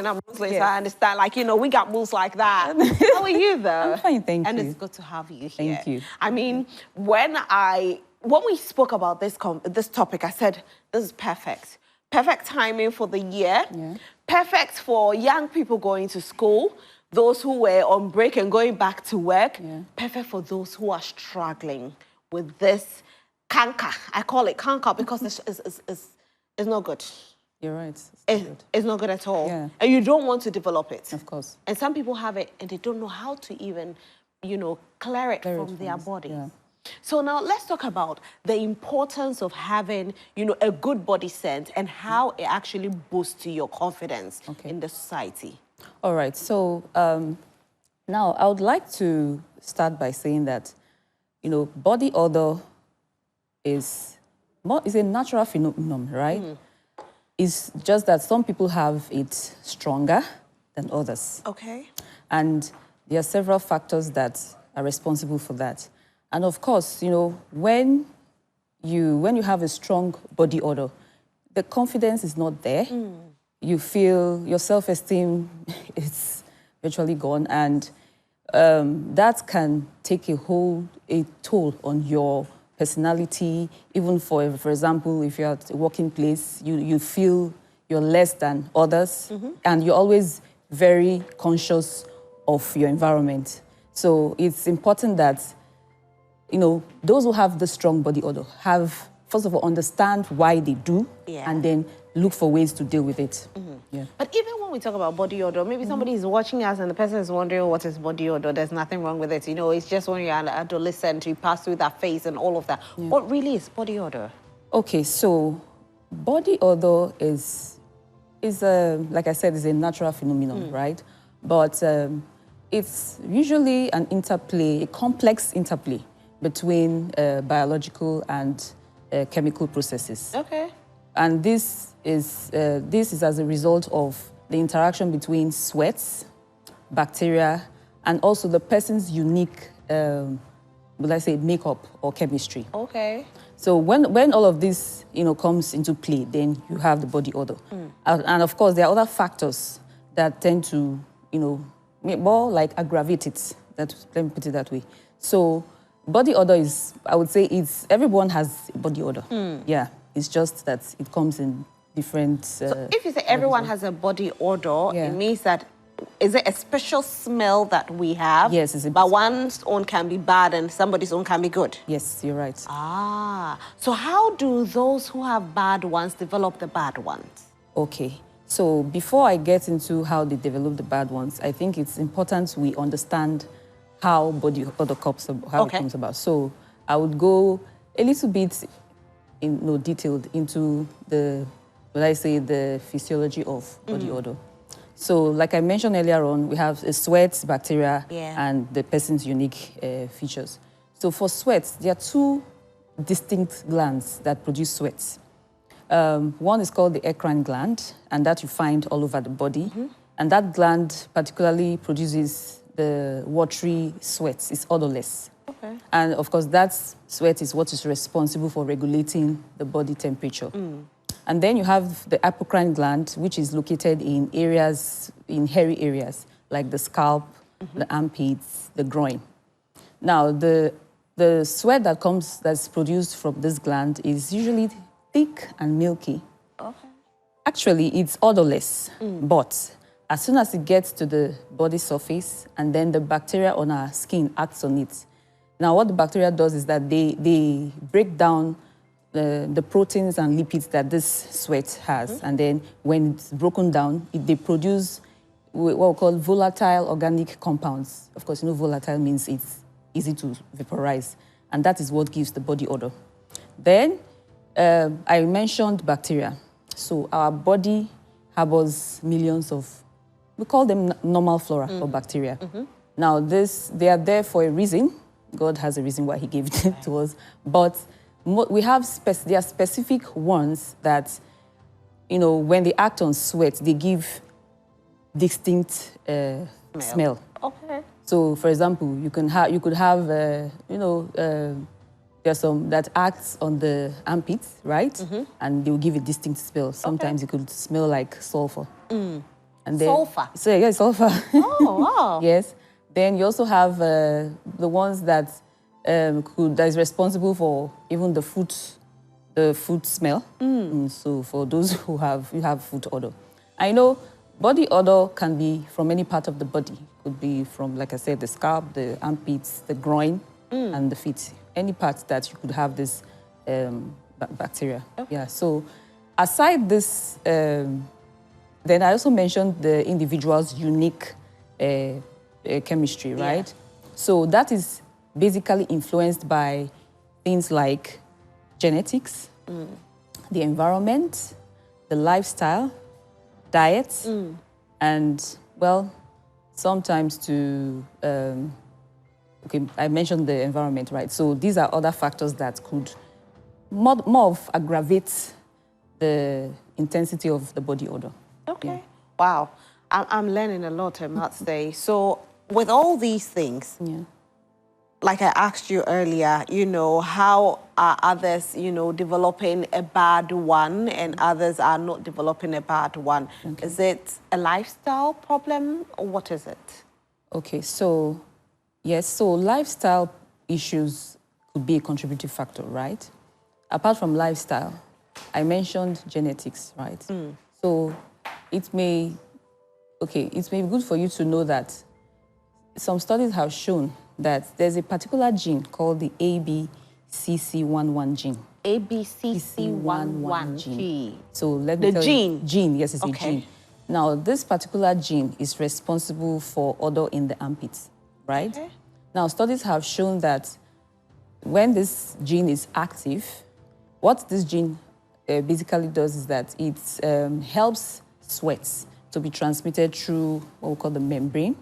and I'm Muslim, so I understand. Like, you know, we got moves like that. How are you, though? I'm fine, thank you. And it's good to have you here. Thank you. I mean, when we spoke about this topic, I said, this is perfect. Perfect timing for the year. Yeah. Perfect for young people going to school, those who were on break and going back to work. Yeah. Perfect for those who are struggling with this canker. I call it canker because it's not good. You're right. It's not good at all. Yeah. And you don't want to develop it. Of course. And some people have it and they don't know how to even, you know, clear it from their bodies. Yeah. So now let's talk about the importance of having, you know, a good body scent and how it actually boosts your confidence in the society. All right. So now I would like to start by saying that, you know, body odor is a natural phenomenon, right? It's just that some people have it stronger than others. Okay. And there are several factors that are responsible for that. And of course, you know, when you have a strong body odor, the confidence is not there. You feel your self-esteem is virtually gone, and that can take a toll on your personality. Even for example, if you're at a working place, you feel you're less than others, and you're always very conscious of your environment. So it's important that, you know, those who have the strong body odor have, first of all, understand why they do, and then look for ways to deal with it. Yeah. But even when we talk about body odor, maybe somebody is watching us and the person is wondering what is body odor. There's nothing wrong with it. You know, it's just when you're an adolescent, you pass through that phase and all of that. What really is body odor? Okay, so body odor is like I said, is a natural phenomenon, right? But it's usually an interplay, a complex interplay between biological and chemical processes. Okay. And this is as a result of the interaction between sweats, bacteria, and also the person's unique, let's say, makeup or chemistry. Okay. So when all of this, you know, comes into play, then you have the body odor. And of course, there are other factors that tend to, you know, more like aggravate it. Let me put it that way. So body odor is, I would say, everyone has body odor. Yeah, it's just that it comes in different... So if you say everyone has a body odor, it means that, is it a special smell that we have? Yes. But one's own can be bad and somebody's own can be good? Yes, you're right. Ah, so how do those who have bad ones develop the bad ones? Okay. So before I get into how they develop the bad ones, I think it's important we understand how body odor comes about. So I would go a little bit detailed into the physiology of body odor. So like I mentioned earlier on, we have a sweat, bacteria, and the person's unique features. So for sweat, there are two distinct glands that produce sweat. One is called the eccrine gland, and that you find all over the body. And that gland particularly produces the watery sweat. It's odorless. Okay. And of course, that sweat is what is responsible for regulating the body temperature. And then you have the apocrine gland, which is located in hairy areas, like the scalp, the armpits, the groin. Now, the sweat that's produced from this gland is usually thick and milky. Okay. Actually, it's odorless, but as soon as it gets to the body surface, and then the bacteria on our skin acts on it. Now, what the bacteria does is that they break down the proteins and lipids that this sweat has. And then when it's broken down, they produce what we call volatile organic compounds. Of course, you know, volatile means it's easy to vaporize. And that is what gives the body odor. Then I mentioned bacteria. So our body harbors millions of, we call them normal flora or bacteria. Now, they are there for a reason. God has a reason why he gave it to us. But there are specific ones that, you know, when they act on sweat, they give distinct smell. Okay. So, for example, you could have, there's some that acts on the armpits, right? And they will give a distinct smell. Sometimes it could smell like sulfur. And then, sulfur? So yeah, sulfur. Oh, wow. Yes. Then you also have the ones that that is responsible for even the food smell. So for those who have food odor, I know body odor can be from any part of the body. Could be from, like I said, the scalp, the armpits, the groin, and the feet. Any part that you could have this bacteria. Okay. Yeah. So aside this, then I also mentioned the individual's unique chemistry, right? Yeah. So that is basically influenced by things like genetics, the environment, the lifestyle, diet, and, well, sometimes to, okay, I mentioned the environment, right? So these are other factors that could more of aggravate the intensity of the body odor. Okay. Yeah. Wow. I'm learning a lot, I must say. So with all these things, like I asked you earlier, you know, how are others, you know, developing a bad one and others are not developing a bad one? Okay. Is it a lifestyle problem or what is it? Okay, so yes, so lifestyle issues could be a contributing factor, right? Apart from lifestyle, I mentioned genetics, right? So it may be good for you to know that some studies have shown that there's a particular gene called the ABCC11 gene. ABCC11 gene. So let me tell you. Gene, yes, it's a gene. Now, this particular gene is responsible for odor in the armpits, right? Okay. Now, studies have shown that when this gene is active, what this gene basically does is that it helps sweat to be transmitted through what we call the membrane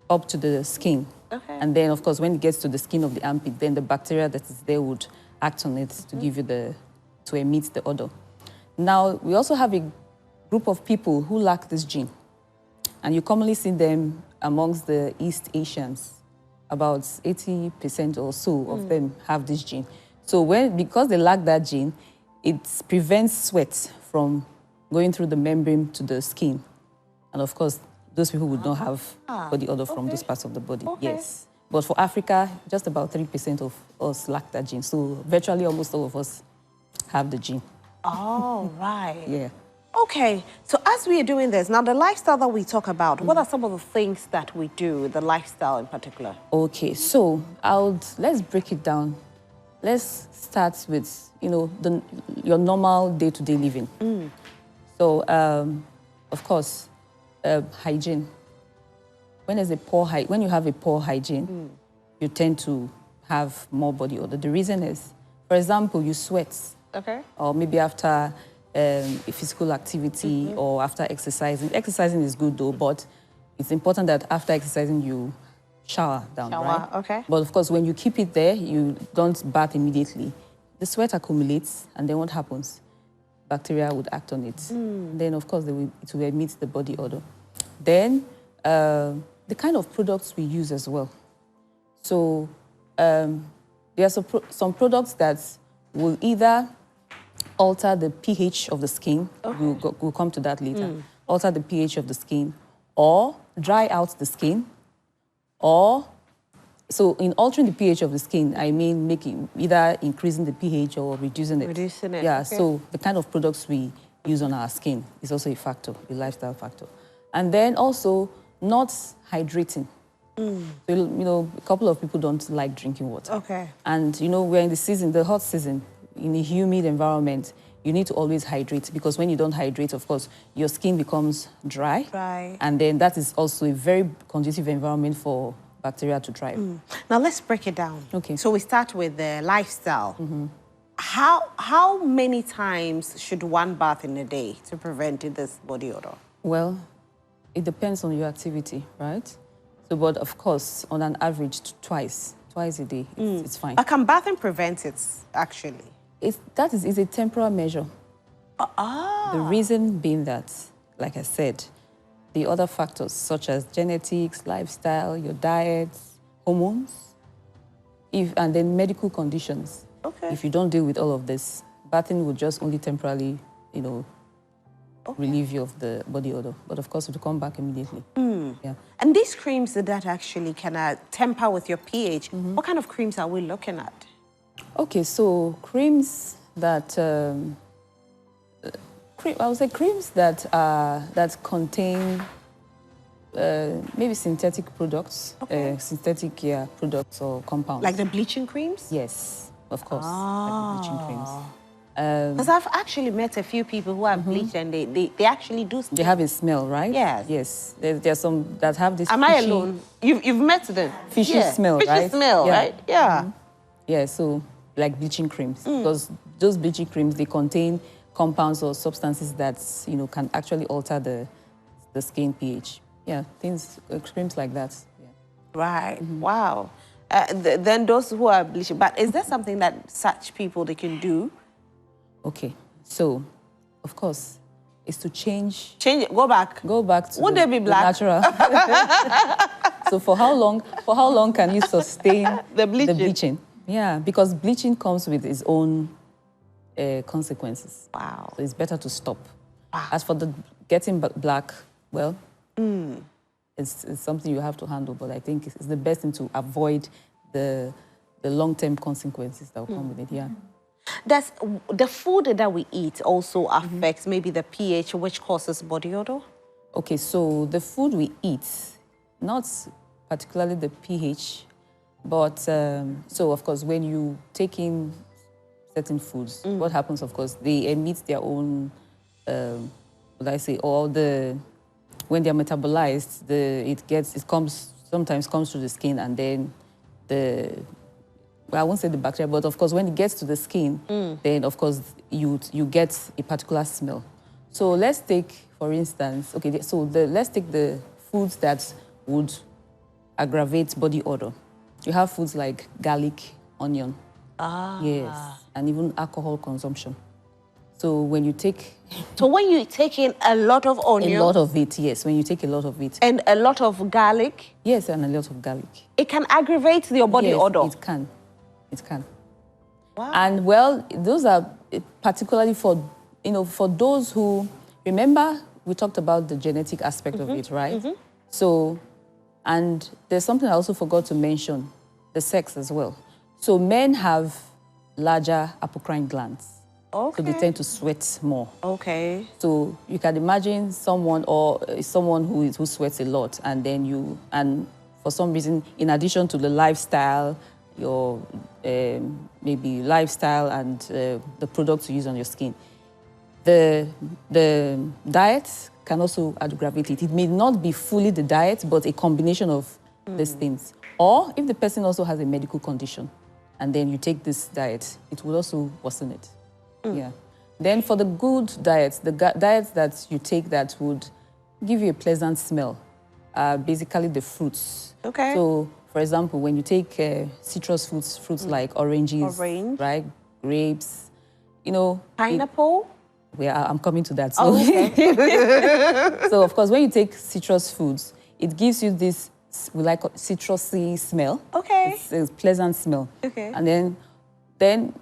up to the skin. Okay. And then, of course, when it gets to the skin of the armpit, then the bacteria that is there would act on it to give you to emit the odor. Now, we also have a group of people who lack this gene. And you commonly see them amongst the East Asians. About 80% or so of them have this gene. So because they lack that gene, it prevents sweat from going through the membrane to the skin. And of course, those people would not have body odor from those parts of the body. Okay. Yes. But for Africa, just about 3% of us lack that gene. So virtually almost all of us have the gene. Oh, right. Yeah. Okay, so as we are doing this, now the lifestyle that we talk about, what are some of the things that we do, the lifestyle in particular? Okay, so let's break it down. Let's start with, you know, your normal day-to-day living. So, of course, hygiene. When you have a poor hygiene, you tend to have more body odor. The reason is, for example, you sweat. Okay. Or maybe after a physical activity or after exercising. Exercising is good though, but it's important that after exercising you shower down, right? Okay. But of course, when you keep it there, you don't bath immediately. The sweat accumulates, and then what happens? Bacteria would act on it. Then, of course, it will emit the body odor. Then, the kind of products we use as well. So, there are some products that will either alter the pH of the skin. Okay. We'll come to that later. Alter the pH of the skin, or dry out the skin, so in altering the pH of the skin, I mean either increasing the pH or reducing it. Reducing it. Yeah, okay. So the kind of products we use on our skin is also a factor, a lifestyle factor. And then also not hydrating. So, you know, a couple of people don't like drinking water. Okay. And, you know, we're in the hot season, in a humid environment, you need to always hydrate, because when you don't hydrate, of course, your skin becomes dry. Dry. And then that is also a very conducive environment for bacteria to thrive. Now, let's break it down. Okay. So we start with the lifestyle. How many times should one bath in a day to prevent this body odor? Well, it depends on your activity, right? So, but of course, on an average, twice a day, it's fine. But can bathing prevent it, actually? That is a temporal measure. The reason being that, like I said, the other factors such as genetics, lifestyle, your diet, hormones, and then medical conditions. Okay. If you don't deal with all of this, bathing will just only temporarily, you know, relieve you of the body odor. But of course, it will come back immediately. Yeah. And these creams that actually can temper with your pH, what kind of creams are we looking at? Okay, so creams that, I would say creams that contain maybe synthetic products, synthetic products or compounds. Like the bleaching creams? Yes, of course, like the bleaching creams. Because I've actually met a few people who have bleached and they actually do smell. They have a smell, right? Yes. Yes. There are some that have this Am I alone? You've met them? Fishy smell, right? Fishy smell, right? Yeah. Yeah, so like bleaching creams. Because those bleaching creams, they contain compounds or substances that, you know, can actually alter the skin pH. Yeah, things, creams like that. Yeah. Right. Wow. Then those who are bleaching. But is there something that such people, they can do? Okay, so, of course, is to change... Change it, go back. Go back to Would they be black? natural. So for how long can you sustain the bleaching? Yeah, because bleaching comes with its own consequences. Wow. So it's better to stop. Wow. As for the getting black, well, it's something you have to handle, but I think it's the best thing to avoid the long-term consequences that will come with it, yeah. Does the food that we eat also affects maybe the pH, which causes body odor? Okay, so the food we eat, not particularly the pH, but so of course when you take in certain foods, what happens, of course, they emit their own, when they're metabolized, sometimes comes to the skin, and then I won't say the bacteria, but of course, when it gets to the skin, then of course you get a particular smell. So let's take, for instance, okay, so let's take the foods that would aggravate body odor. You have foods like garlic, onion, yes, and even alcohol consumption. So when you take... So when you take in a lot of onion... A lot of it, yes, when you take a lot of it. And a lot of garlic... Yes, and a lot of garlic. It can aggravate your body odor? It can. It can. Wow. And well, those are particularly for, for those who, remember we talked about the genetic aspect of it, right? So, and there's something I also forgot to mention, the sex as well. So men have larger apocrine glands. Okay. So they tend to sweat more. Okay. So you can imagine someone who sweats a lot, and then and for some reason, in addition to the lifestyle, your maybe lifestyle and the products you use on your skin. The diet can also aggravate it. It may not be fully the diet, but a combination of these things. Or if the person also has a medical condition, and then you take this diet, it will also worsen it. Yeah. Then for the good diets, the diets that you take that would give you a pleasant smell are basically the fruits. Okay. So, for example, when you take citrus fruits like oranges, right, grapes, pineapple. I'm coming to that. So. Okay. So, of course, when you take citrus foods, it gives you this, we like citrusy smell. Okay. It's a pleasant smell. Okay. And then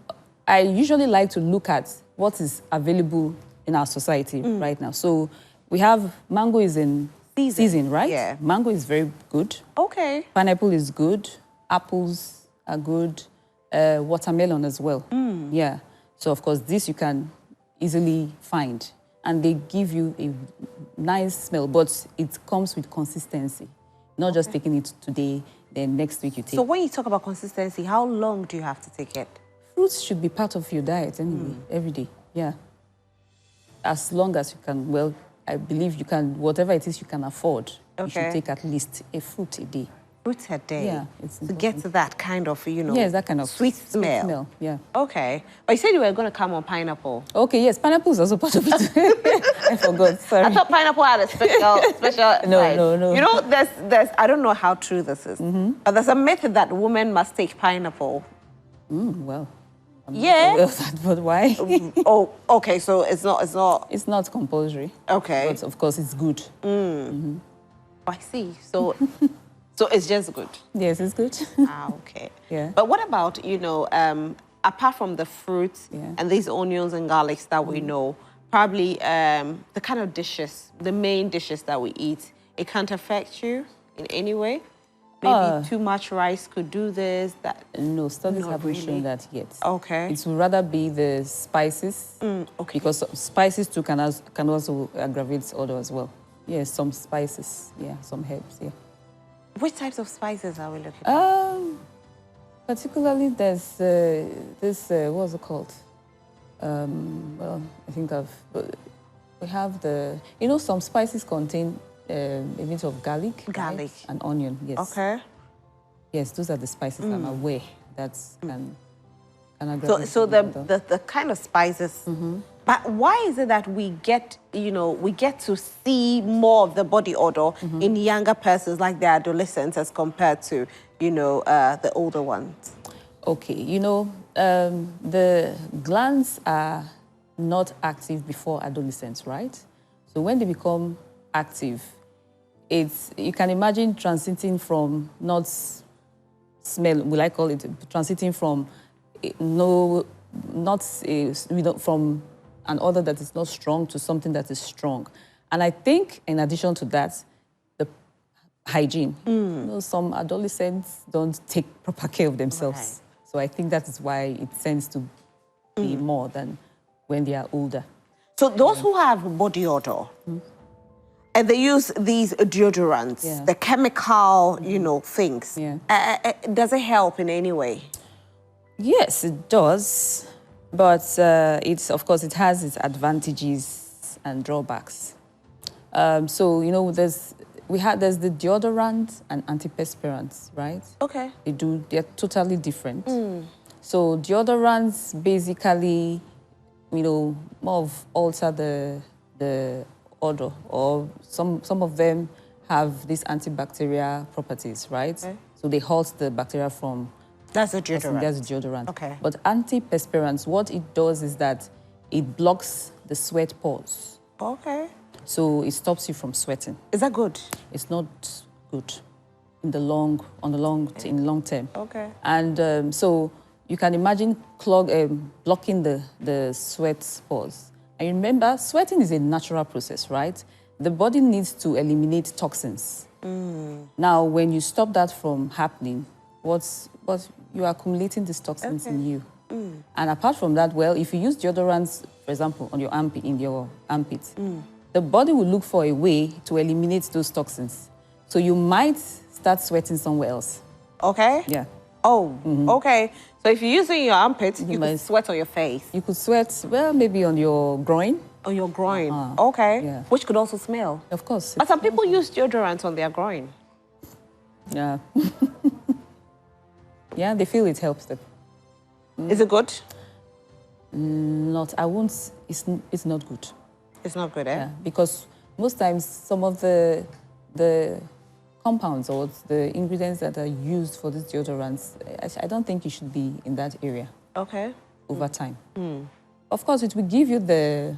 I usually like to look at what is available in our society right now. So we have mango is in season, right? Yeah. Mango is very good. Okay. Pineapple is good. Apples are good. Watermelon as well. Yeah. So, of course, this you can easily find. And they give you a nice smell, but it comes with consistency. Not just taking it today, then next week you take it. So when you talk about consistency, how long do you have to take it? Fruits should be part of your diet anyway, every day. Yeah. As long as you can, well, I believe you can, whatever it is you can afford, you should take at least a fruit a day. Fruit a day? Yeah. It's to get to that kind of, yes, that kind of sweet smell. Yeah. Okay. But you said you were going to come on pineapple. Okay, yes, pineapple is also part of it. I forgot, sorry. I thought pineapple had a special No. You know, there's, I don't know how true this is, but there's a myth that women must take pineapple. Well. But why? Oh, okay. So it's not compulsory. Okay. But of course, it's good. I see. So, so it's just good. Yes, it's good. Okay. Yeah. But what about apart from the fruits and these onions and garlics that we know, probably the kind of dishes, the main dishes that we eat, it can't affect you in any way? Maybe too much rice could do this, that? No, studies Not haven't really. shown that yet. Okay. It would rather be the spices, okay. because spices too can also aggravate odor as well. Yes, some spices, yeah, some herbs, yeah. Which types of spices are we looking at? Particularly, there's this, what's it called? Well, I think we have the, some spices contain a bit of garlic. Garlic. Right? And onion, yes. Okay. Yes, those are the spices I'm aware that can aggravate. So the kind of spices, but why is it that we get to see more of the body odor in younger persons, like the adolescents, as compared to, the older ones? Okay, the glands are not active before adolescence, right? So when they become active, you can imagine transiting from not smell, will I call it, transiting from from an odor that is not strong to something that is strong. And I think in addition to that, the hygiene. Some adolescents don't take proper care of themselves. Right. So I think that is why it tends to be more than when they are older. So those who have body odor, and they use these deodorants, the chemical, things. Yeah. Does it help in any way? Yes, it does. But of course, it has its advantages and drawbacks. So, there's the deodorant and antiperspirants, right? Okay. They're totally different. So deodorants basically, more of alter the odor, or some of them have these antibacterial properties, right? Okay. So they halt the bacteria from... That's a deodorant. That's a deodorant. Okay. But antiperspirants, what it does is that it blocks the sweat pores. Okay. So it stops you from sweating. Is that good? It's not good in the long term. Okay. And so you can imagine blocking the sweat pores. And remember, sweating is a natural process, right? The body needs to eliminate toxins. Now, when you stop that from happening, you're accumulating these toxins in you. And apart from that, well, if you use deodorants, for example, on your armpit, the body will look for a way to eliminate those toxins. So you might start sweating somewhere else. Okay. Yeah. Oh, okay. So if you're using your armpit, you could sweat on your face. You could sweat, well, maybe on your groin. On your groin. Okay. Yeah. Which could also smell. Of course. But some people use deodorant on their groin. Yeah. Yeah, they feel it helps them. Is it good? It's not good. It's not good, eh? Yeah, because most times some of the compounds or the ingredients that are used for these deodorants, I don't think you should be in that area. Okay. Over time. Of course, it will give you the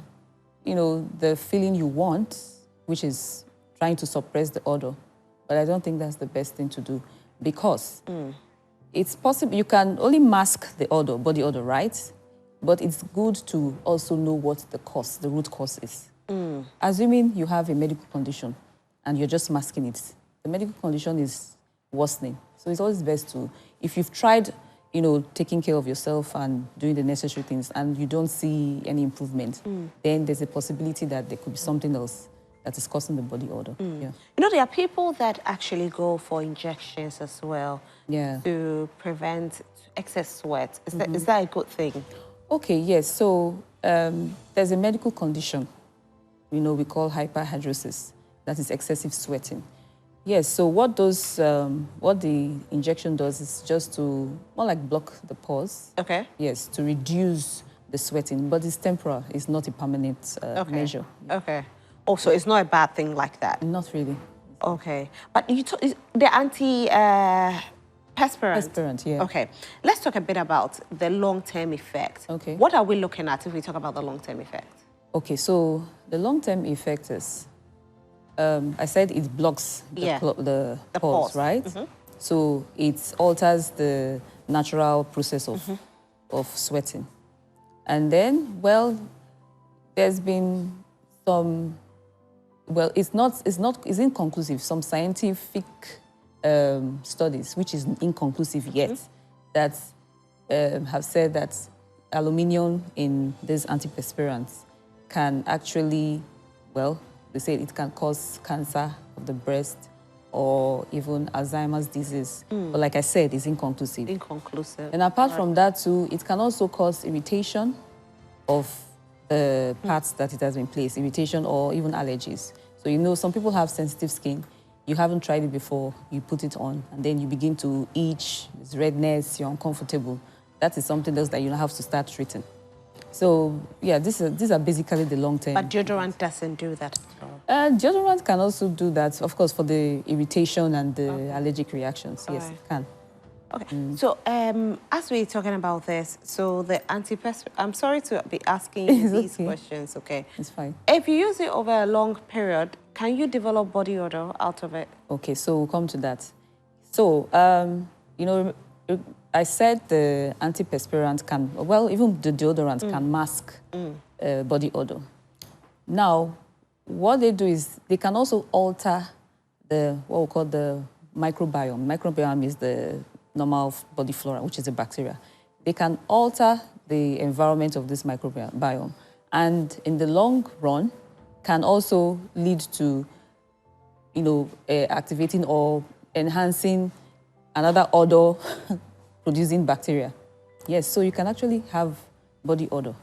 feeling you want, which is trying to suppress the odor. But I don't think that's the best thing to do, because it's possible you can only mask the odor, body odor, right? But it's good to also know what the root cause is. Assuming you have a medical condition and you're just masking it, the medical condition is worsening. So it's always best to, if you've tried, taking care of yourself and doing the necessary things and you don't see any improvement, then there's a possibility that there could be something else that is causing the body odor. Yeah. There are people that actually go for injections as well to prevent excess sweat. Is that a good thing? Okay, yes. So there's a medical condition, we call hyperhidrosis. That is excessive sweating. Yes, so what the injection does is just to more like block the pores. Okay. Yes, to reduce the sweating, but it's temporal. It's not a permanent measure. Okay. Also, it's not a bad thing like that? Not really. Okay. But the antiperspirant. Perspirant, yeah. Okay. Let's talk a bit about the long-term effect. Okay. What are we looking at if we talk about the long-term effect? Okay, so the long-term effect is, I said it blocks the pores, right? So it alters the natural process of sweating. And then, well, There's been some, well, it's inconclusive. Some scientific studies, which is inconclusive yet, that have said that aluminium in these antiperspirants can actually, well, they say it can cause cancer of the breast or even Alzheimer's disease. But like I said, it's inconclusive. Inconclusive. And apart from that too, it can also cause irritation of the parts that it has been placed, irritation or even allergies. So, you know, some people have sensitive skin. You haven't tried it before, you put it on, and then you begin to itch, there's redness, you're uncomfortable. That is something else that you have to start treating. So, yeah, these are basically the long-term. But deodorant doesn't do that at all? Deodorant can also do that, of course, for the irritation and the allergic reactions. Yes, it can. Okay, so as we're talking about this, so the antiperspirant, I'm sorry to be asking you these questions, okay? It's fine. If you use it over a long period, can you develop body odor out of it? Okay, so we'll come to that. So, you know, I said the antiperspirant can, well, even the deodorant can mask body odor. Now, what they do is they can also alter what we call the microbiome. Microbiome is the normal body flora, which is a bacteria. They can alter the environment of this microbiome, and in the long run, can also lead to, you know, activating or enhancing another odor producing bacteria. Yes, so you can actually have body odor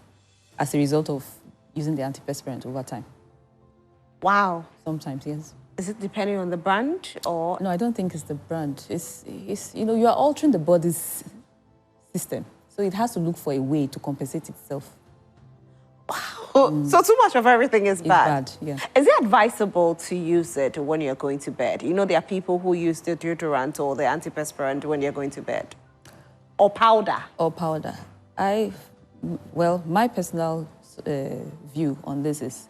as a result of using the antiperspirant over time. Wow. Sometimes, yes. Is it depending on the brand or? No, I don't think it's the brand. It's you know, you are altering the body's system. So it has to look for a way to compensate itself. Wow. So too much of everything is bad. It's bad, yeah. Is it advisable to use it when you're going to bed? You know, there are people who use the deodorant or the antiperspirant when you're going to bed. Or powder. Or powder. Well, my personal view on this is,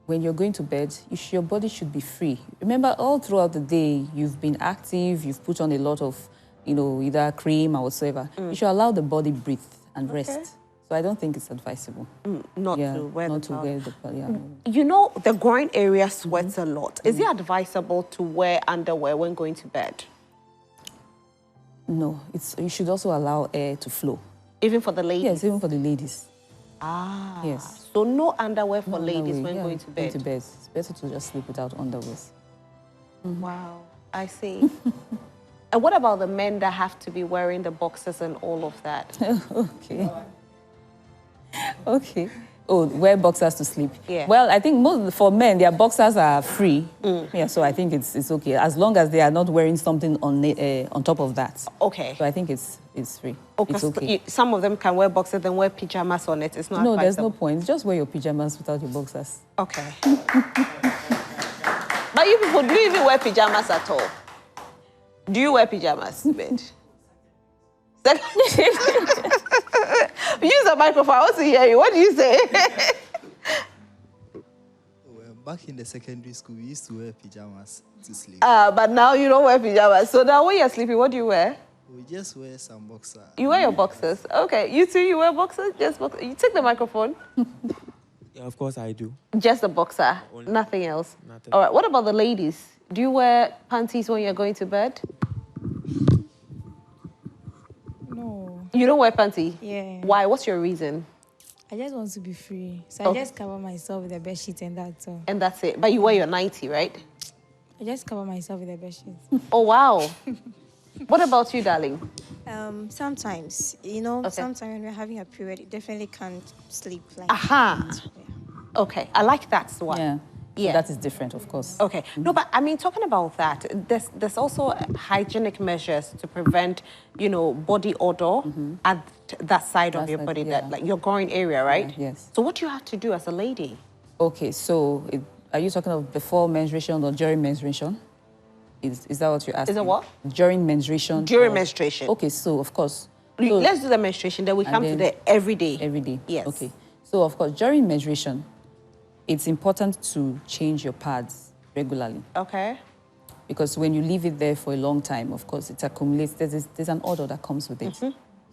when you're going to bed, your body should be free. Remember, all throughout the day, you've been active, you've put on a lot of, you know, either cream or whatsoever. You should allow the body breathe and rest. So I don't think it's advisable. Not to wear the powder. You know, the groin area sweats a lot. Is it advisable to wear underwear when going to bed? No, you should also allow air to flow. Even for the ladies? Yes, even for the ladies. Ah. Yes. So no underwear for ladies when going to bed? Going to bed. It's better to just sleep without underwear. Wow, I see. And what about the men that have to be wearing the boxers and all of that? Okay. Okay. Oh, wear boxers to sleep. Yeah. Well, I think for men, their boxers are free. Yeah, so I think it's okay, as long as they are not wearing something on top of that. Okay. So I think it's free. Okay. It's okay. Some of them can wear boxers and wear pajamas on it. It's not advisable. There's no point. Just wear your pajamas without your boxers. Okay. But you people, do you even wear pajamas at all? Do you wear pajamas to bed? Use the microphone. I want to hear you. What do you say? Well, back in the secondary school, we used to wear pajamas to sleep. But now you don't wear pajamas. So now when you're sleeping, what do you wear? We just wear some boxers. You wear your boxers. Okay. You too, you wear boxers? Just boxers. You take the microphone. Yeah, of course I do. Just a boxer. Nothing else. Nothing. All right. What about the ladies? Do you wear panties when you're going to bed? No. You don't wear panty? Yeah. Why? What's your reason? I just want to be free. So I just cover myself with a bed sheet and that's all. And that's it. But you wear your 90, right? I just cover myself with a bed sheet. Oh, wow. What about you, darling? Sometimes, you know, sometimes when we're having a period, you definitely can't sleep. Like Aha. Yeah. Okay, I like that one. Yeah. Yeah. So that is different, of course. Okay. No, but I mean, talking about that, there's also hygienic measures to prevent, you know, body odor at that side of your body, that like your groin area, right? Yeah, yes. So what do you have to do as a lady? Okay, so are you talking of before menstruation or during menstruation? Is that what you're asking? Is it what? During menstruation. During menstruation. Okay, so of course. Let's do the menstruation, then we come to the everyday. Every day. Yes. Okay. So of course, during menstruation, it's important to change your pads regularly. Okay. Because when you leave it there for a long time, of course, it accumulates. There's an odor that comes with it.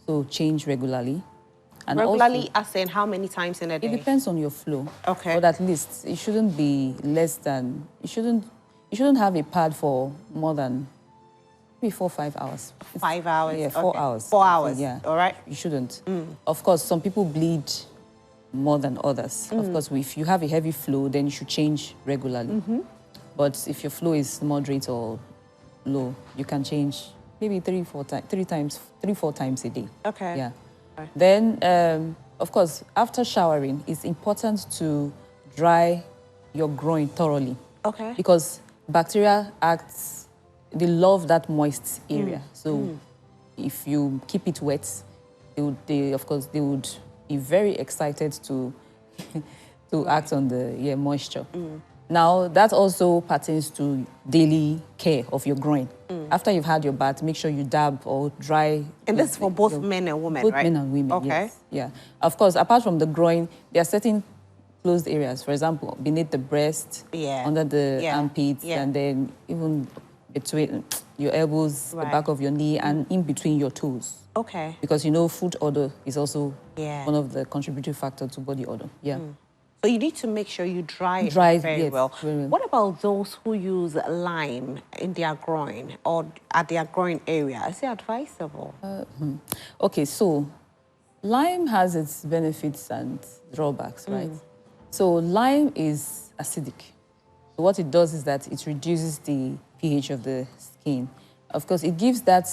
So change regularly. And Regularly, also, as in how many times in a day? it depends on your flow. Okay. But at least it shouldn't be less than, you shouldn't have a pad for more than maybe 4 or 5 hours. 5 hours? Yeah, 4 okay. hours. 4 hours, Yeah. all right. You shouldn't. Of course, some people bleed more than others. Of course, if you have a heavy flow, then you should change regularly. But if your flow is moderate or low, you can change maybe 4 times a day. Okay. Yeah. Okay. Then, of course, after showering, it's important to dry your groin thoroughly. Okay. Because bacteria they love that moist area. So if you keep it wet, of course, they would be very excited to act on the moisture. Now, that also pertains to daily care of your groin. After you've had your bath, make sure you dab or dry. And this is for both men and women, both right? men and women, Okay. yes. Yeah. Of course, apart from the groin, there are certain closed areas. For example, beneath the breast, under the armpits, and then even between your elbows, the back of your knee, and in between your toes. Okay. Because, you know, foot odor is also one of the contributing factors to body odor. Yeah. So you need to make sure you dry it very well. What about those who use lime in their groin or at their groin area? Is it advisable? Okay, so lime has its benefits and drawbacks, right? So lime is acidic. So what it does is that it reduces the pH of the skin. Of course, it gives that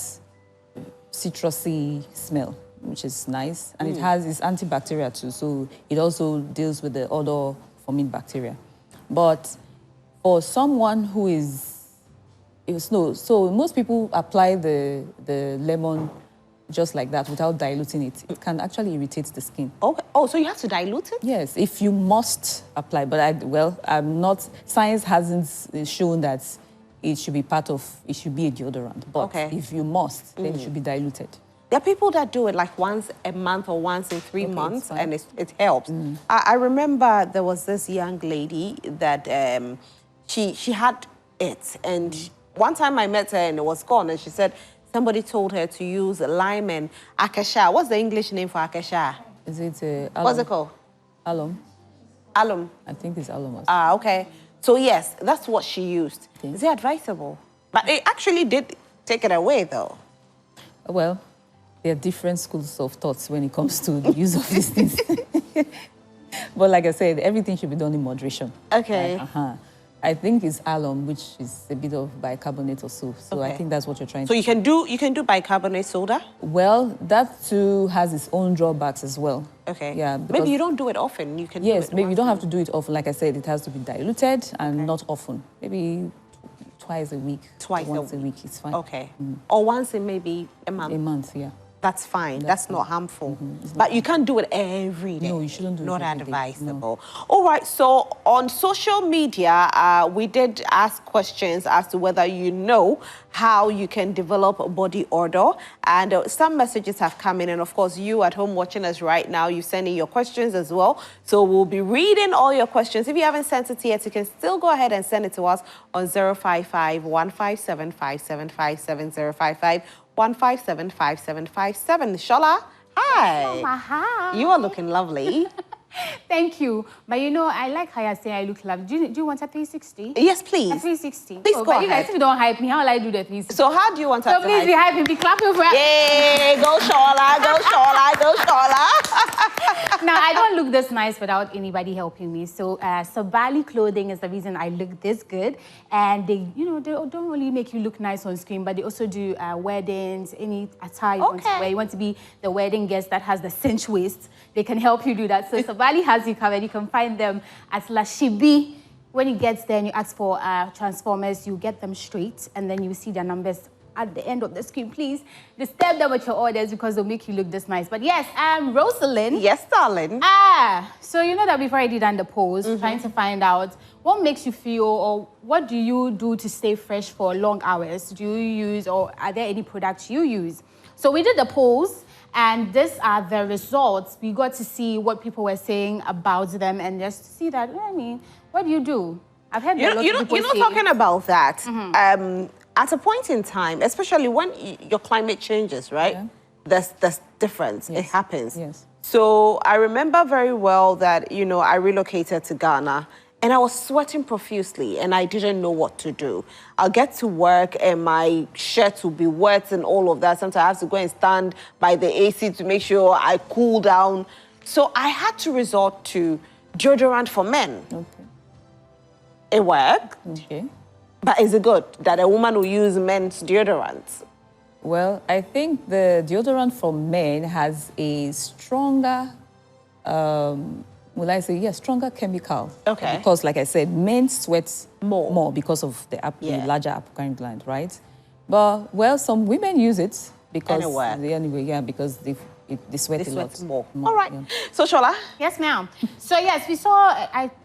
citrusy smell, which is nice. And it's antibacterial too, so it also deals with the odor-forming bacteria. But for someone who so most people apply the lemon just like that without diluting it. It can actually irritate the skin. Okay. Oh, so you have to dilute it? Yes, if you must apply. But I'm not, science hasn't shown that it should be it should be a deodorant. But if you must, then it should be diluted. There are people that do it like once a month or once in 3 months, and it helps. I remember there was this young lady that she had it, and one time I met her and it was gone, and she said somebody told her to use lime and acacia. What's the English name for acacia? Is it alum? What's it called? Alum. Alum. I think it's alum. Ah, okay. So yes, that's what she used. Okay. Is it advisable? But it actually did take it away, though. Well, there are different schools of thoughts when it comes to the use of these things. But like I said, everything should be done in moderation. Okay. I think it's alum, which is a bit of bicarbonate or so. So I think that's what you're trying to So you can do bicarbonate soda? Well, that too has its own drawbacks as well. Okay. Yeah. Maybe you don't do it often. You can. Yes, maybe you don't have to do it often. Like I said, it has to be diluted and not often. Maybe twice a week. Once a week, it's fine. Okay. Or once in maybe a month. A month, yeah. That's fine. That's not harmful. But you can't do it every day. No, you shouldn't do it Not every day. advisable. No. All right. So on social media, we did ask questions as to whether you know how you can develop body odor. And some messages have come in. And of course, you at home watching us right now, you send in your questions as well. So we'll be reading all your questions. If you haven't sent it yet, you can still go ahead and send it to us on 055 157 5757 055 157 5757. Shola, hi. Hi. You are looking lovely. Thank you. But you know, I like how you're saying I look lovely. Do you want a 360? Yes, please. A 360. Please go but ahead. you guys, if you don't hype me, how will I do the 360? So how do you want us So to please be hype? hyping, be clapping for Yay, go Shola, go Shola, go Shola. Now, I don't look this nice without anybody helping me. So Sabali clothing is the reason I look this good. And they, you know, they don't really make you look nice on screen, but they also do weddings, any attire you want to wear. You want to be the wedding guest that has the cinch waist. They can help you do that. So Sabali has you covered. You can find them at Lashibi. When you get there and you ask for Transformers, you get them straight, and then you see their numbers at the end of the screen. Please disturb them with your orders because they'll make you look this nice. But yes, Rosalind. Yes, darling. So you know that we've already done the polls, trying to find out what makes you feel, or what do you do to stay fresh for long hours? Do you use, or are there any products you use? So we did the polls, and these are the results. We got to see what people were saying about them, and just to see that, I mean, what do you do? I've heard a lot of people say... talking about that. At a point in time, especially when your climate changes, right? There's difference. Yes. It happens. Yes. So I remember very well that, you know, I relocated to Ghana and I was sweating profusely and I didn't know what to do. I'll get to work and my shirt will be wet and all of that. Sometimes I have to go and stand by the AC to make sure I cool down. So I had to resort to deodorant for men. Okay. It worked. Okay. But is it good that a woman will use men's deodorant? Well, I think the deodorant for men has a stronger, stronger chemical. Okay. Because, like I said, men sweat More. more because of the Yeah. larger apocrine gland, right? But, well, some women use it because... because they sweat They a lot. sweat more. All right. Yeah. So, Shola? Yes, ma'am. So, yes, we saw,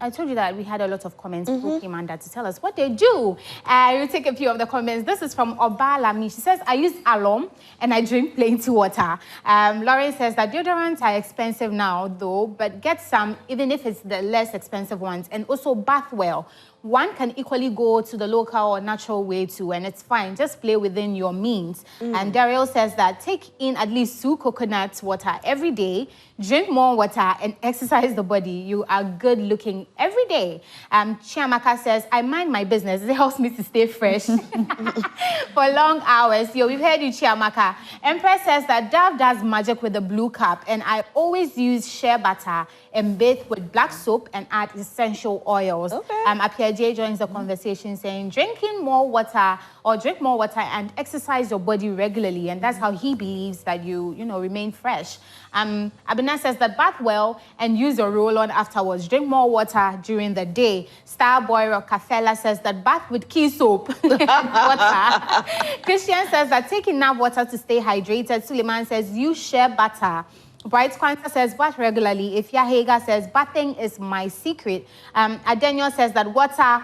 I told you that we had a lot of comments who came under to tell us what they do. We'll take a few of the comments. This is from Obalami. She says, I use alum and I drink plenty water. Lauren says that deodorants are expensive now, though, but get some, even if it's the less expensive ones. And also bath well. One can equally go to the local or natural way too, and it's fine. Just play within your means. And Daryl says that take in at least 2 coconut water every day, drink more water, and exercise the body. You are good looking every day. Chiamaka says, I mind my business. It helps me to stay fresh for long hours. Yo, we've heard you, Chiamaka. Empress says that Dove does magic with the blue cup, and I always use shea butter and bathe with black soap and add essential oils. Okay. Apia J joins the conversation saying, drink more water and exercise your body regularly. And that's how he believes that you remain fresh. Abina says that bath well and use your roll-on afterwards. Drink more water during the day. Starboy Rockefeller says that bath with key soap and water. Christian says that take enough water to stay hydrated. Suleiman says use shea butter. Bright Quanta says bath regularly. If Yahega says bathing is my secret. Adenio says that water,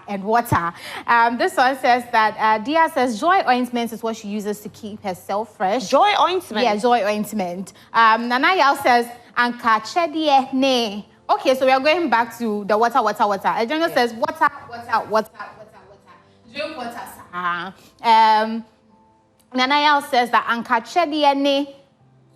and water. This one says that Dia says joy ointment is what she uses to keep herself fresh. Joy ointment? Yeah, joy ointment. Nanayal says anka chedie ne. Okay, so we are going back to the water. Adenio says water. Drink water. Nanayal says that anka chedie ne.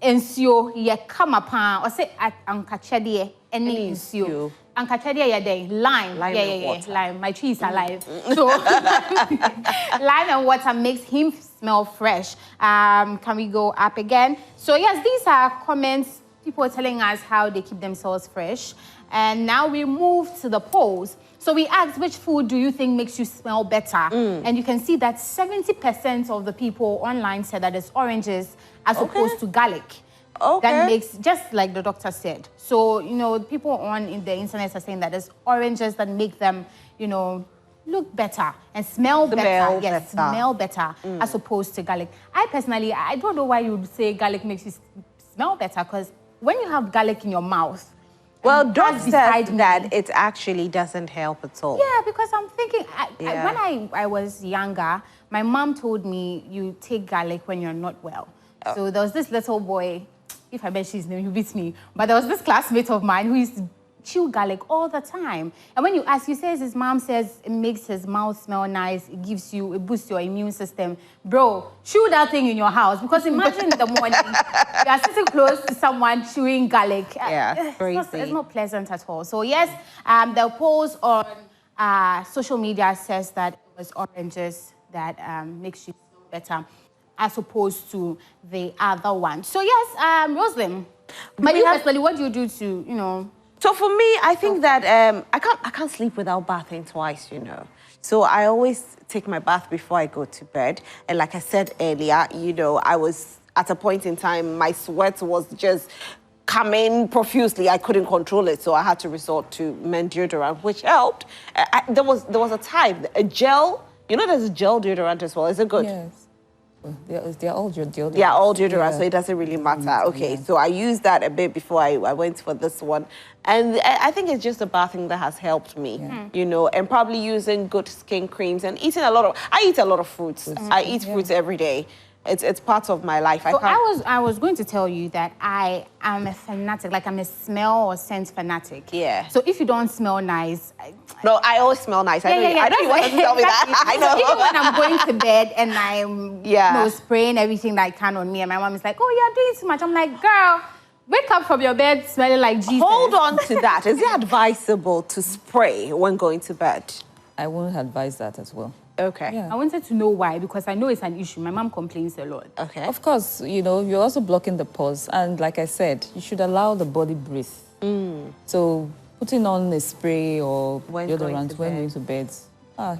Ensio ye come upon or say at Ankachedie any ensio. Ankachedie ye day lime. Lime. My tree is alive. So lime and water makes him smell fresh. Can we go up again? So yes, these are comments. People are telling us how they keep themselves fresh. And now we move to the polls. So we asked, which food do you think makes you smell better? And you can see that 70% of the people online said that it's oranges as opposed to garlic. Okay. That makes, just like the doctor said. So, people on in the internet are saying that it's oranges that make them, look better and smell better. Yes, smell better as opposed to garlic. I personally, I don't know why you would say garlic makes you smell better, because when you have garlic in your mouth, well, Doc said that it actually doesn't help at all. Yeah, because I'm thinking, when I was younger, my mom told me you take garlic when you're not well. So there was this little boy, if I mention his name, he beats me, but there was this classmate of mine who used to chew garlic all the time. And when you ask, he says his mom says it makes his mouth smell nice, it boosts your immune system. Bro, chew that thing in your house, because imagine in the morning, you are sitting close to someone chewing garlic. Yeah, crazy. It's not pleasant at all. So yes, the polls on social media says that it was oranges that makes you feel better as opposed to the other one. So yes, Rosalind, but you personally, what do you do to, So for me, I think that I can't sleep without bathing twice, So I always take my bath before I go to bed. And like I said earlier, I was at a point in time, my sweat was just coming profusely. I couldn't control it, so I had to resort to men deodorant, which helped. There was a type, a gel. There's a gel deodorant as well. Is it good? Yes. They're all deodorant. They are all deodorant, so it doesn't really matter. Okay, so I used that a bit before I went for this one. And I think it's just the bathing that has helped me, and probably using good skin creams and eating I eat a lot of fruits. I eat fruits every day. It's part of my life. So I was going to tell you that I am a fanatic, like I'm a smell or scent fanatic. Yeah. So if you don't smell nice... No, I always smell nice. I know you wanted to tell me that. I know. So even when I'm going to bed and I'm spraying everything that I can on me, and my mom is like, oh, you're doing too much. I'm like, girl, wake up from your bed smelling like Jesus. Hold on to that. Is it advisable to spray when going to bed? I won't advise that as well. Okay. Yeah. I wanted to know why, because I know it's an issue. My mom complains a lot. Okay. Of course, you know, you're also blocking the pores. And like I said, you should allow the body breathe. So putting on a spray or deodorant when going to bed,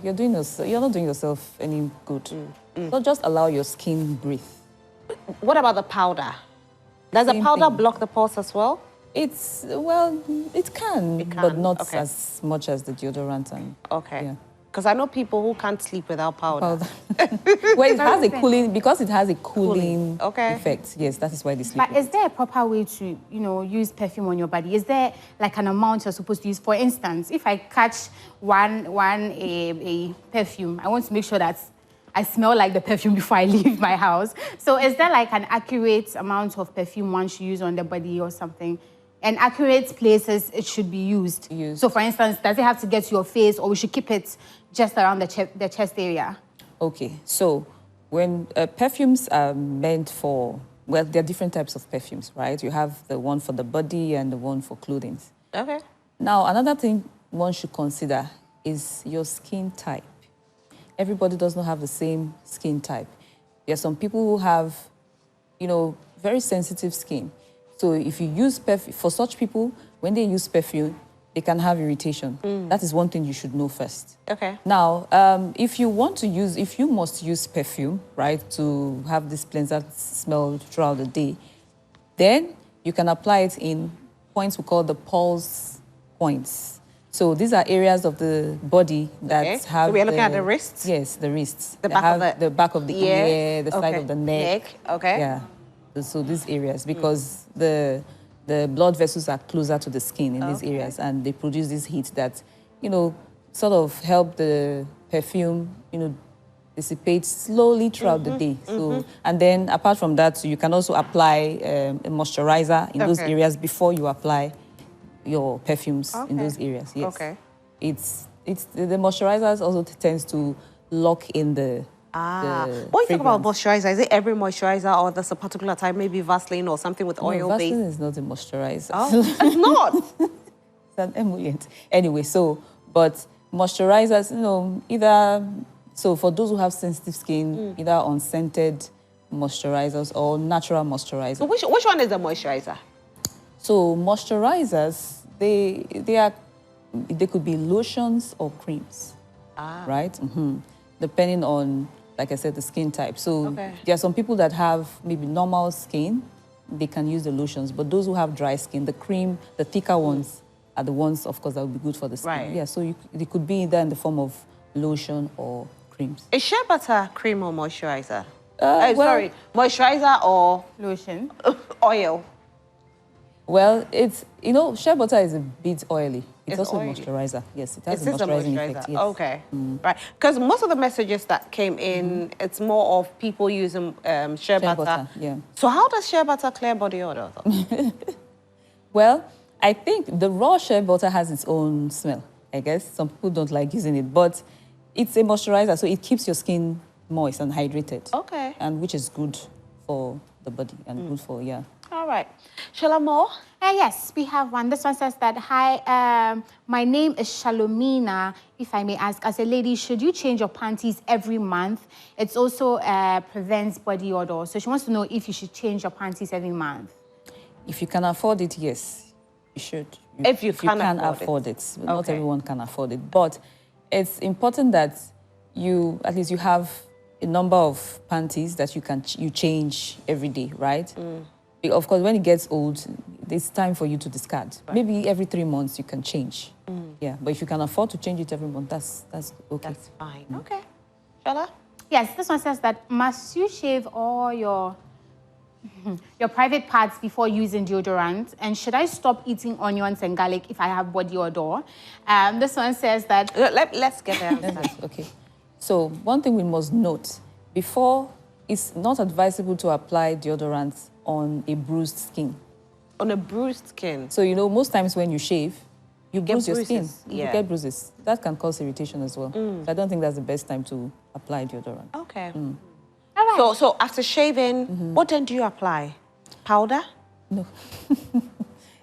you're not doing yourself any good. So just allow your skin breathe. What about the powder? Does the powder block the pores as well? It can, but not as much as the deodorant. Okay. Yeah. Because I know people who can't sleep without powder. Well, it has a cooling, because it has a cooling effect. Yes, that is why they sleep. But is there a proper way to, you know, use perfume on your body? Is there like an amount you're supposed to use? For instance, if I catch a perfume, I want to make sure that I smell like the perfume before I leave my house. So is there like an accurate amount of perfume one should use on the body or something? And accurate places it should be used. So for instance, does it have to get to your face, or we should keep it just around the chest area? Okay, so when perfumes are meant for, well, there are different types of perfumes, right? You have the one for the body and the one for clothing. Okay. Now, another thing one should consider is your skin type. Everybody does not have the same skin type. There are some people who have, you know, very sensitive skin. So if you use perfume, for such people, when they use perfume, they can have irritation. That is one thing you should know first. Okay. Now, if you must use perfume, right, to have this pleasant smell throughout the day, then you can apply it in points we call the pulse points. So these are areas of the body that have. So we are looking at the wrists? Yes, the wrists. The back of the ear, the side of the neck. Okay. Yeah. So these areas, because the blood vessels are closer to the skin in these areas, and they produce this heat that, you know, sort of help the perfume, you know, dissipate slowly throughout the day. So, and then apart from that, you can also apply a moisturizer in those areas before you apply your perfumes in those areas. Yes. Okay. It's the moisturizers also tends to lock in the. When you talk about moisturizer, is it every moisturizer, or there's a particular type, maybe Vaseline or something with oil base? Vaseline is not a moisturizer. Oh, it's not? It's an emollient. Anyway, but moisturizers, you know, so for those who have sensitive skin, either unscented moisturizers or natural moisturizers. So which one is the moisturizer? So moisturizers, they could be lotions or creams, right? Depending on, like I said, the skin type. So there are some people that have maybe normal skin, they can use the lotions. But those who have dry skin, the cream, the thicker ones, are the ones, of course, that would be good for the skin. Right. Yeah, so they could be either in the form of lotion or creams. Is shea butter cream or moisturizer? Sorry, moisturizer or Lotion. oil? Well, it's, you know, shea butter is a bit oily. It's also oily. a moisturizer. Yes, it has Is a this a moisturizing moisturizer? effect. Yes. Okay, right. Because most of the messages that came in, it's more of people using shea butter. Yeah. So how does shea butter clear body odor? Well, I think the raw shea butter has its own smell, I guess. Some people don't like using it, but it's a moisturizer, so it keeps your skin moist and hydrated. Okay. And which is good for the body and good for, All right. Shall I more? Yes, we have one. This one says that, hi, my name is Shalomina. If I may ask, as a lady, should you change your panties every month? It also prevents body odor. So she wants to know if you should change your panties every month. If you can afford it, yes, you should. If you can afford it. Not everyone can afford it. But it's important that at least you have a number of panties that you change every day, right? Of course, when it gets old, it's time for you to discard. Right. Maybe every 3 months you can change. Yeah, but if you can afford to change it every month, that's okay. That's fine. Okay. Shall I? Yes, this one says that, must you shave all your private parts before using deodorant? And should I stop eating onions and garlic if I have body odor? This one says that... Let's get there. Okay. So one thing we must note, it's not advisable to apply deodorant on a bruised skin. On a bruised skin? So, you know, most times when you shave, you bruise your skin. Yeah. You get bruises. That can cause irritation as well. So I don't think that's the best time to apply deodorant. Okay. All right. So after shaving, what then do you apply? Powder? No.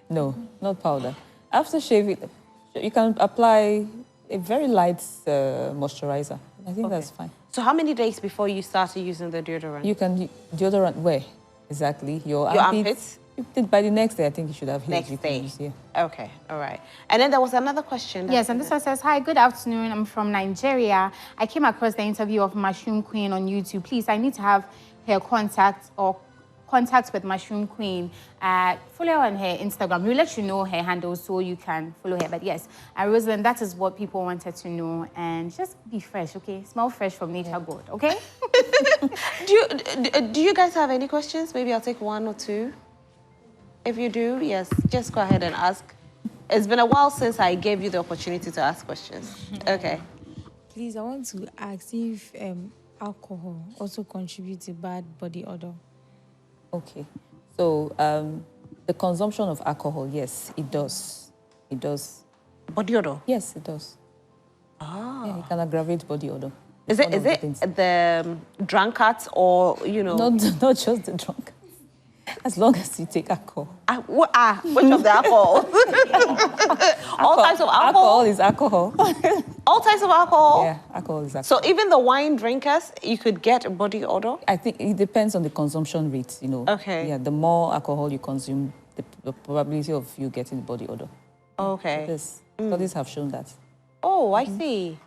No, not powder. After shaving, you can apply a very light moisturizer. I think that's fine. So how many days before you started using the deodorant? You can deodorant where? Exactly. Your armpits? By the next day, I think you should have Next heels. day. Use, yeah. Okay, all right. And then there was another question. Yes, and this one says, hi, good afternoon. I'm from Nigeria. I came across the interview of Mushroom Queen on YouTube. Please, I need to have her contact or contact with Mushroom Queen. Follow her on her Instagram. We'll let you know her handle so you can follow her. But yes, Rosalind, that is what people wanted to know. And just be fresh, okay? Smell fresh from nature God, okay? Do you guys have any questions? Maybe I'll take one or two. If you do, yes, just go ahead and ask. It's been a while since I gave you the opportunity to ask questions. Okay. Please, I want to ask if alcohol also contributes to bad body odor. Okay. So the consumption of alcohol, yes, it does. It does. Body odor? Yes, it does. Ah. Yeah, it can aggravate body odor. Is it the drunkards or, you know? Not just the drunk. As long as you take alcohol. Which of the alcohol? All types of alcohol? Alcohol is alcohol. All types of alcohol? Yeah, alcohol is alcohol. So even the wine drinkers, you could get body odor? I think it depends on the consumption rate, you know. Okay. Yeah, the more alcohol you consume, the probability of you getting body odor. Okay. Yes, studies have shown that. Oh, I see.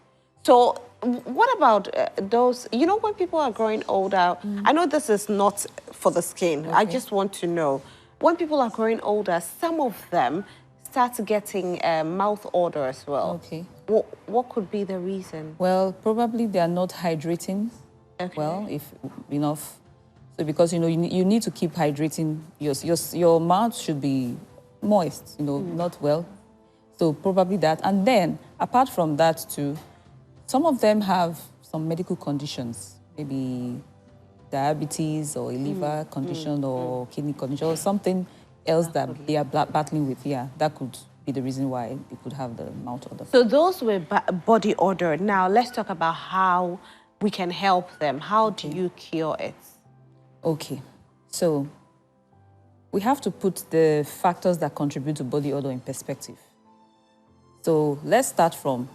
So what about those, you know, when people are growing older, I know this is not for the skin. Okay. I just want to know, when people are growing older, some of them start getting mouth odor as well. Okay. What could be the reason? Well, probably they are not hydrating well, if enough. So because, you know, you need to keep hydrating. Your mouth should be moist, you know, not well. So probably that. And then, apart from that too, some of them have some medical conditions, maybe diabetes or a liver condition or kidney condition or something else that they are battling with. Yeah, that could be the reason why they could have the mouth odor. So those with body odor. Now, let's talk about how we can help them. How do you cure it? Okay, so we have to put the factors that contribute to body odor in perspective. So let's start from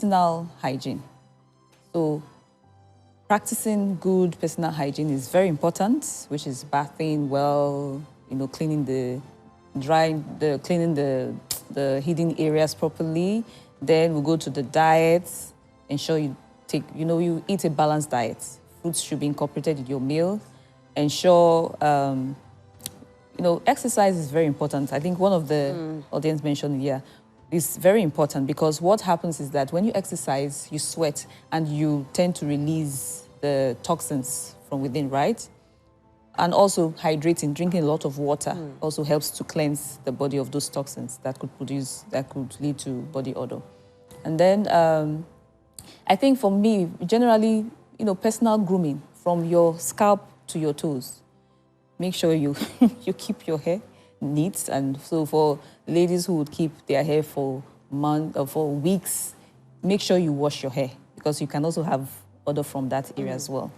personal hygiene. So practicing good personal hygiene is very important, which is bathing well, you know, cleaning the hidden areas properly. Then we go to the diet. Ensure you you eat a balanced diet. Fruits should be incorporated in your meal. Ensure exercise is very important. I think one of the audience mentioned here. It's very important because what happens is that when you exercise, you sweat and you tend to release the toxins from within, right? And also hydrating, drinking a lot of water also helps to cleanse the body of those toxins that could lead to body odor. And then I think for me, generally, personal grooming from your scalp to your toes. Make sure you keep your hair neat, and so for ladies who would keep their hair for months or for weeks, make sure you wash your hair because you can also have odor from that area as well.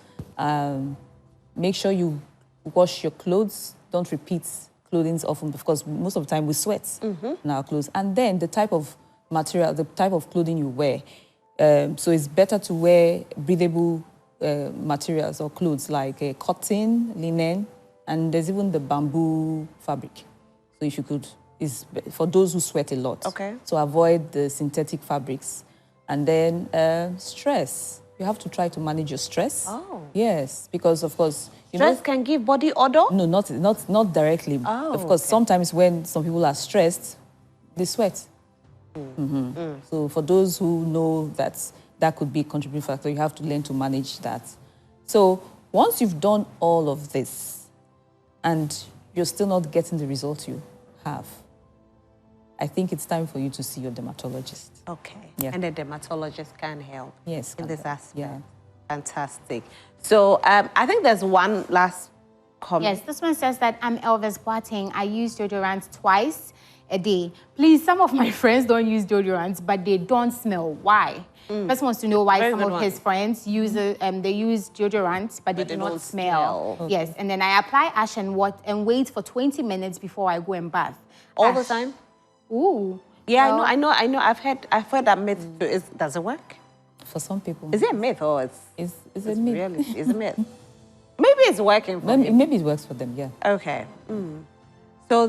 Make sure you wash your clothes. Don't repeat clothing often because most of the time we sweat in our clothes. And then the type of material, the type of clothing you wear. So it's better to wear breathable materials or clothes like cotton, linen, and there's even the bamboo fabric. So if you could, is for those who sweat a lot. Okay. So avoid the synthetic fabrics. And then stress. You have to try to manage your stress. Oh. Yes, because of course... Stress can give body odor? No, not directly. Oh, of course, sometimes when some people are stressed, they sweat. So for those who know that could be a contributing factor, you have to learn to manage that. So once you've done all of this and you're still not getting the results you have, I think it's time for you to see your dermatologist. Okay. Yeah. And the dermatologist can help in this aspect. Yeah. Fantastic. So I think there's one last comment. Yes, this one says that I'm Elvis Boateng. I used deodorant twice. a day. Please, some of my friends don't use deodorants, but they don't smell. Why? First wants to know why some of his friends use they use deodorants, but they do not smell. Okay. Yes, and then I apply ash and wait for 20 minutes before I go and bath. All the Ash. time? Ooh. Yeah, Well, I know. I've heard that myth too. Does it work? For some people. Is it a myth or It's it's a myth. really it's a myth? Maybe it's working for him. Maybe it works for them, yeah. Okay. So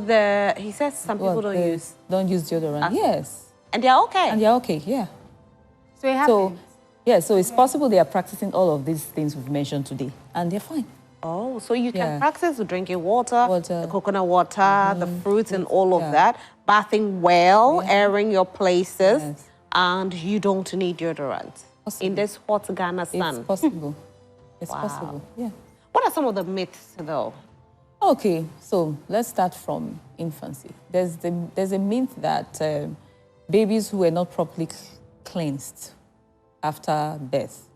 he says some people don't they use, don't use deodorant. Yes. and they're okay. And they're okay, yeah. so it happens. So it's possible they are practicing all of these things we've mentioned today, and they're fine. Oh, so you can Yeah. practice with drinking water, Water. the coconut water, the fruits, and all of Yeah. that. Bathing well, airing your places, Yes. and you don't need deodorant Possible. in this hot Ghana sun. It's possible. It's possible, yeah. What are some of the myths, though? Okay, so let's start from infancy. There's a myth that babies who were not properly cleansed after birth,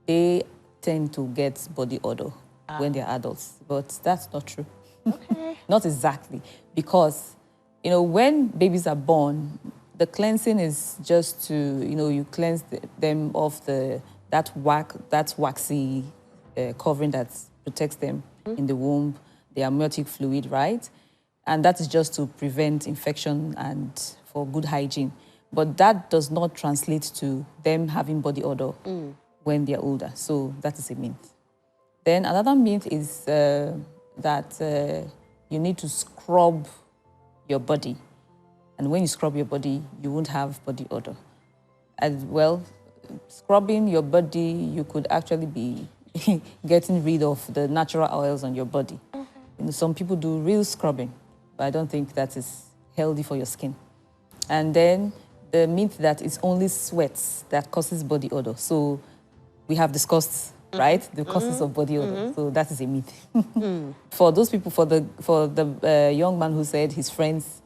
they tend to get body odor when they're adults, but that's not true. Okay. Not exactly, because when babies are born, the cleansing is just to you cleanse them of that waxy covering that protects them in the womb, the amniotic fluid, right? And that is just to prevent infection and for good hygiene. But that does not translate to them having body odor when they're older. So that is a myth. Then another myth is that you need to scrub your body. And when you scrub your body, you won't have body odor. As well, scrubbing your body, you could actually be getting rid of the natural oils on your body. Some people do real scrubbing, but I don't think that is healthy for your skin. And then the myth that it's only sweats that causes body odor. So we have discussed, right, the causes of body odor. So that is a myth. For those people, for the young man who said his friends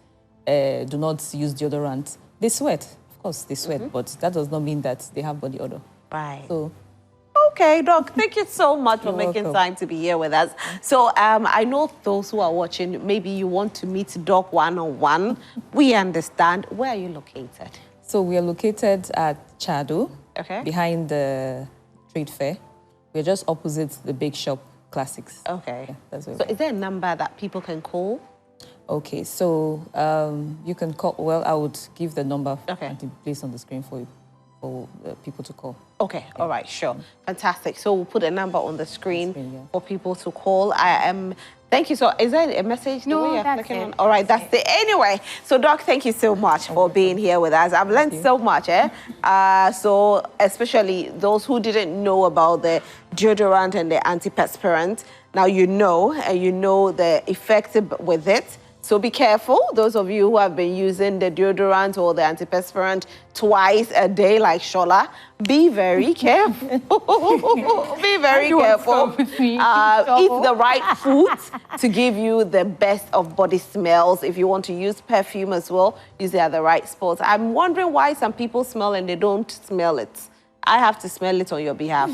do not use deodorant, they sweat. Of course, they sweat, but that does not mean that they have body odor. Right. So. Okay, Doc, thank you so much for making welcome. time to be here with us. So I know those who are watching, maybe you want to meet Doc one-on-one. We understand. Where are you located? So we are located at Chado, Okay. behind the trade fair. We're just opposite the Bake Shop Classics. Okay. Yeah, that's where So we are. is there a number that people can call? Okay, so you can call, well, I would give the number Okay. and the place on the screen for people to call. Okay, all right, sure. Fantastic. So we'll put a number on the screen yeah. for people to call. I am. Thank you. So is there a message? No, the way you're that's clicking it. on? All right, that's it. Anyway, so Doc, thank you so much for being here with us. I've learned so much, so especially those who didn't know about the deodorant and the antiperspirant. Now you know, and you know the effect with it. So be careful, those of you who have been using the deodorant or the antiperspirant twice a day like Shola, be very careful. Be very You won't careful. stop with me. Eat the right foods to give you the best of body smells. If you want to use perfume as well, use it at the right spots. I'm wondering why some people smell and they don't smell it. I have to smell it on your behalf.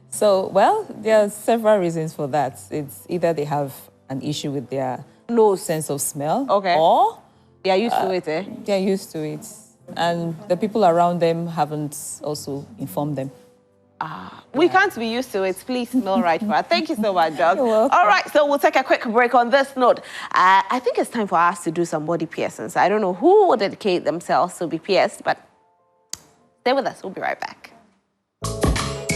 So, well, there are several reasons for that. It's either they have an issue with their sense of smell, Okay. or They are used to it, eh? they're used to it. And the people around them haven't also informed them. We can't be used to it. Please smell right for us. Thank you so much, Doc. You're welcome. All right, so we'll take a quick break on this note. I think it's time for us to do some body piercings. I don't know who will dedicate themselves to be pierced, but stay with us. We'll be right back.